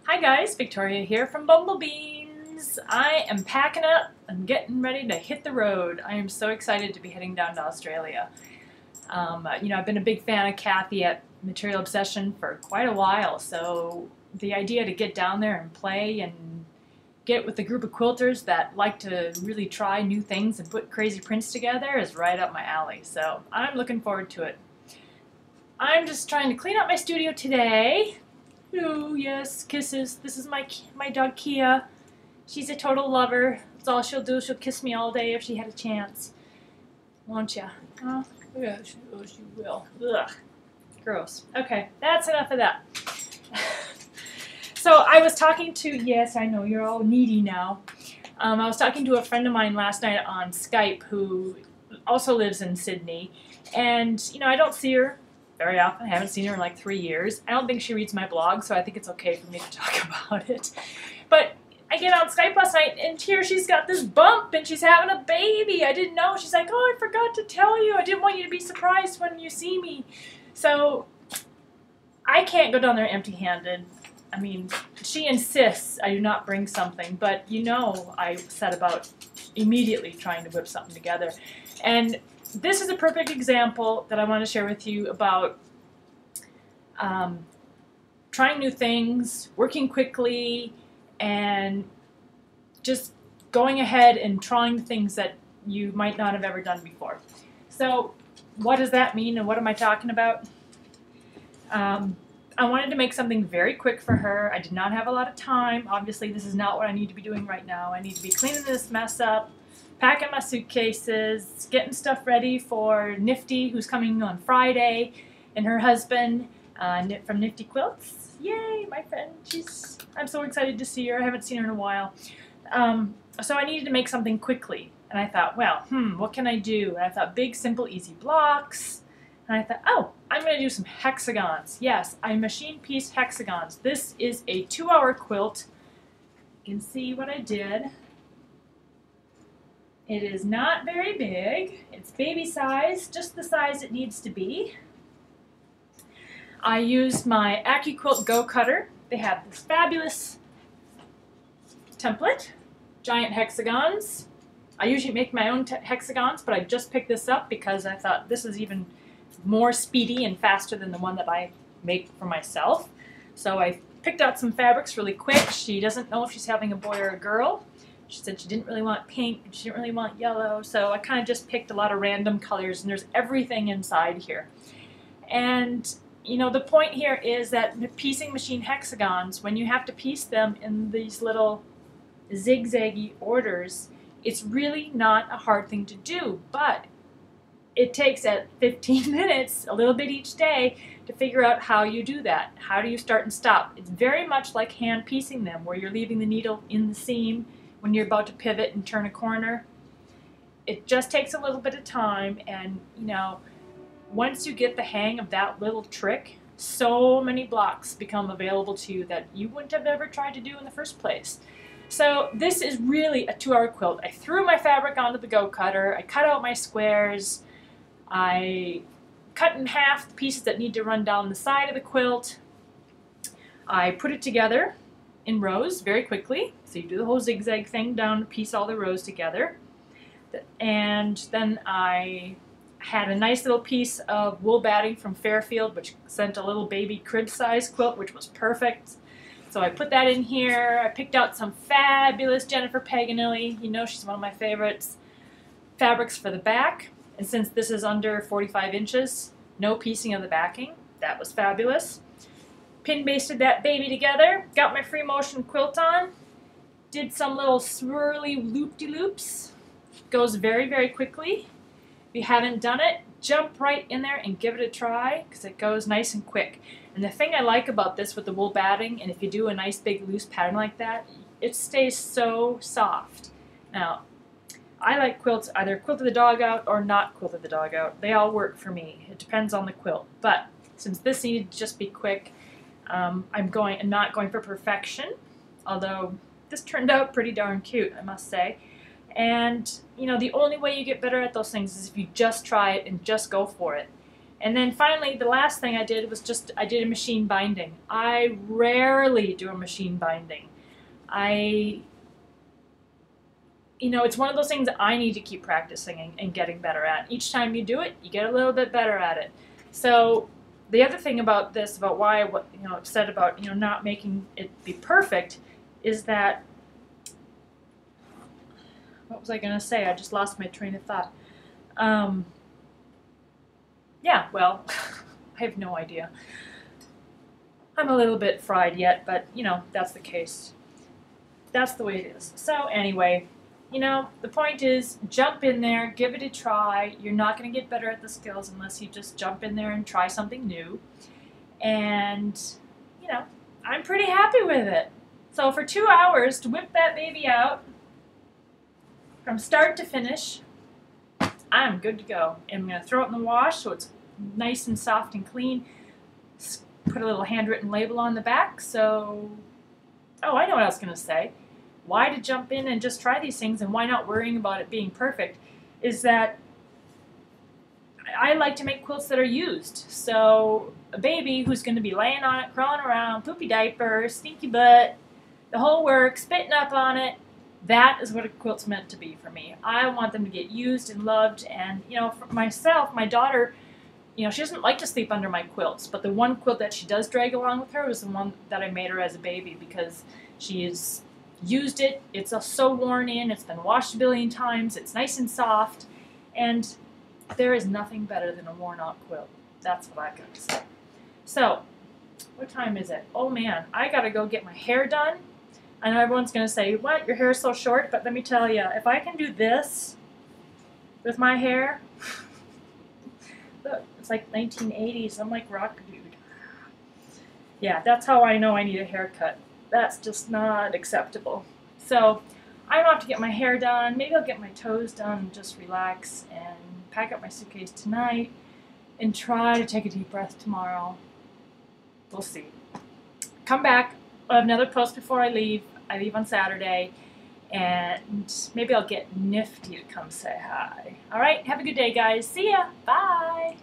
Hi guys, Victoria here from Bumblebeans. I am packing up. I'm getting ready to hit the road. I am so excited to be heading down to Australia. I've been a big fan of Kathy at Material Obsession for quite a while, so the idea to get down there and play and get with a group of quilters that like to really try new things and put crazy prints together is right up my alley. So I'm looking forward to it. I'm just trying to clean up my studio today. Oh, yes, kisses. This is my dog Kia. She's a total lover. That's all she'll do. She'll kiss me all day if she had a chance. Won't ya? Oh, yeah, she will. Ugh. Gross. Okay, that's enough of that. So I was talking to, yes, I know, you're all needy now. I was talking to a friend of mine last night on Skype who also lives in Sydney. And, I don't see her very often. I haven't seen her in like 3 years. I don't think she reads my blog, so I think it's okay for me to talk about it. But I get on Skype last night, and here she's got this bump, and she's having a baby. I didn't know. She's like, oh, I forgot to tell you. I didn't want you to be surprised when you see me. So I can't go down there empty-handed. I mean, she insists I do not bring something, but I set about immediately trying to whip something together. And this is a perfect example that I want to share with you about trying new things, working quickly, and just going ahead and trying things that you might not have ever done before. So what does that mean and what am I talking about? I wanted to make something very quick for her. I did not have a lot of time. Obviously, this is not what I need to be doing right now. I need to be cleaning this mess up, packing my suitcases, getting stuff ready for Nifty, who's coming on Friday, and her husband from Nifty Quilts. Yay, my friend. I'm so excited to see her. I haven't seen her in a while. So I needed to make something quickly. And I thought, well, what can I do? And I thought big, simple, easy blocks. And I thought, oh, I'm going to do some hexagons. Yes, I machine pieced hexagons. This is a 2-hour quilt. You can see what I did. It is not very big. It's baby size, just the size it needs to be. I used my AccuQuilt Go Cutter. They have this fabulous template, giant hexagons. I usually make my own hexagons, but I just picked this up because I thought this is even more speedy and faster than the one that I make for myself. So I picked out some fabrics really quick. She doesn't know if she's having a boy or a girl. She said she didn't really want pink, she didn't really want yellow, so I kind of just picked a lot of random colors, and there's everything inside here. And the point here is that piecing machine hexagons, when you have to piece them in these little zigzaggy orders, it's really not a hard thing to do, but it takes 15 minutes, a little bit each day, to figure out how you do that. How do you start and stop? It's very much like hand piecing them, where you're leaving the needle in the seam when you're about to pivot and turn a corner. It just takes a little bit of time, and once you get the hang of that little trick, so many blocks become available to you that you wouldn't have ever tried to do in the first place. So this is really a 2-hour quilt. I threw my fabric onto the Go Cutter, I cut out my squares, I cut in half the pieces that need to run down the side of the quilt. I put it together in rows very quickly. So you do the whole zigzag thing down to piece all the rows together. And then I had a nice little piece of wool batting from Fairfield, which sent a little baby crib size quilt, which was perfect. So I put that in here. I picked out some fabulous Jennifer Paganelli. She's one of my favorites. Fabrics for the back. And since this is under 45 inches, no piecing of the backing. That was fabulous. Pin basted that baby together. Got my free motion quilt on. Did some little swirly loop-de-loops. Goes very, very quickly. If you haven't done it, jump right in there and give it a try, because it goes nice and quick. And the thing I like about this with the wool batting, and if you do a nice big loose pattern like that, it stays so soft. Now, I like quilts either quilted the dog out or not quilted the dog out. They all work for me. It depends on the quilt. But since this needed to just be quick, I'm not going for perfection, although this turned out pretty darn cute, I must say. And the only way you get better at those things is if you just try it and just go for it. And then finally, the last thing I did was I did a machine binding. I rarely do a machine binding. It's one of those things that I need to keep practicing and getting better at. Each time you do it, you get a little bit better at it. So the other thing about this, about why I said about not making it be perfect, is that, what was I going to say? I just lost my train of thought. Yeah, well, I have no idea. I'm a little bit fried yet, but that's the case. That's the way it is. So anyway, the point is, jump in there, give it a try. You're not going to get better at the skills unless you just jump in there and try something new. And, I'm pretty happy with it. So for 2 hours to whip that baby out, from start to finish, I'm good to go. And I'm going to throw it in the wash so it's nice and soft and clean. Put a little handwritten label on the back. So, oh, I know what I was going to say. Why to jump in and just try these things, and why not worrying about it being perfect, is that I like to make quilts that are used. So a baby who's going to be laying on it, crawling around, poopy diaper, stinky butt, the whole work, spitting up on it, that is what a quilt's meant to be for me. I want them to get used and loved. And, for myself, my daughter, she doesn't like to sleep under my quilts, but the one quilt that she does drag along with her was the one that I made her as a baby, because she's used it. It's so worn in. It's been washed a billion times. It's nice and soft. And there is nothing better than a worn-out quilt. That's what I've got to say. So, what time is it? Oh, man. I got to go get my hair done. I know everyone's going to say, what? Your hair is so short? But let me tell you, if I can do this with my hair, look, it's like 1980s. I'm like rock dude. Yeah, that's how I know I need a haircut. That's just not acceptable. So I don't have to get my hair done. Maybe I'll get my toes done and just relax and pack up my suitcase tonight and try to take a deep breath tomorrow. We'll see. Come back. I'll have another post before I leave. I leave on Saturday. And maybe I'll get Nifty to come say hi. All right? Have a good day, guys. See ya. Bye.